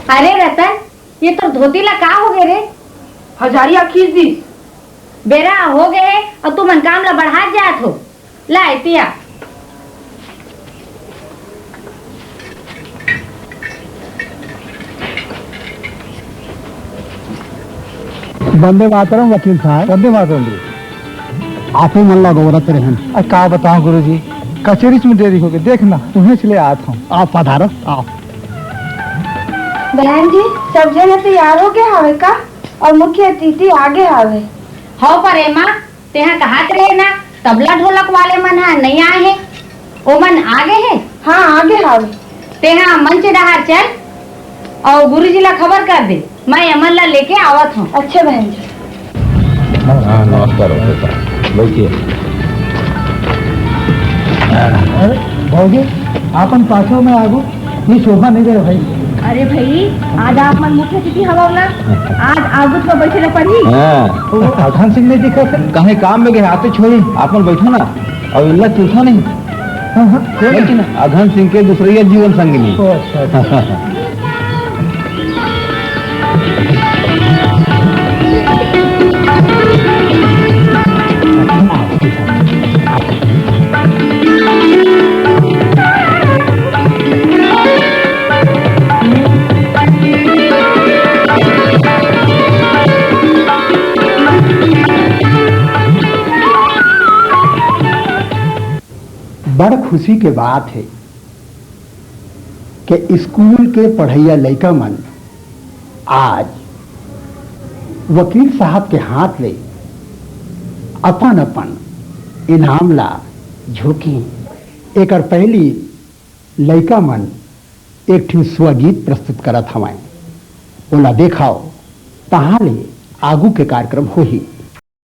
अरे रतन, ये तो धोती ला का हो गए रे? हजारिया खींच दी बेरा हो गए और तू मन काम ला बढ़ा जात हो। ला पिया। वंदे मातरम वकील साहब। वंदे मातरम। आपे मन ला गौरत रहन। का बताऊं गुरुजी, कचेरी में देरी हो गई, देखना तुम्हें चले आता हूँ। आप पधारो, आओ। बहन जी, सब जने तैयार हो गए हवे का? और मुख्य अतिथि आगे आवे। हो पर माँ तेहा कहात रहे ना, तबला ढोलक वाले मन हा नहीं आए हैं, ओ मन आगे है। हाँ आगे आवे। तेहा मंच डहार चल और गुरुजी ला खबर कर दे, मैं अमन ला लेके आवत हूँ। अच्छे बहन जी। हाँ नमस्कार बैठिए। अरे भौजी, आपन पाछो में आगो, ये शोभा नहीं रहे भाई। अरे भाई, आज आप मन मुख्य अतिथि हवा ना, आज आगुत में बैठे न पड़ी। हाँ अघन सिंह ने दिखा थे। कहीं काम में गए, आते छोड़ी आप लोग बैठो ना। और इल्ला पूछो नहीं। बैठिए ना, अघन सिंह के दूसरे जीवन संगिनी। अच्छा। बड़ खुशी के बात है कि स्कूल के पढ़ैया लड़का मन आज वकील साहब के हाथ ले अपन अपन इनाम ला झोंकी। एकर पहली लड़का मन एक ठिन स्वगीत प्रस्तुत करत हवाएं। ओला देखाओ, तहाँ ले आगू के कार्यक्रम हो ही।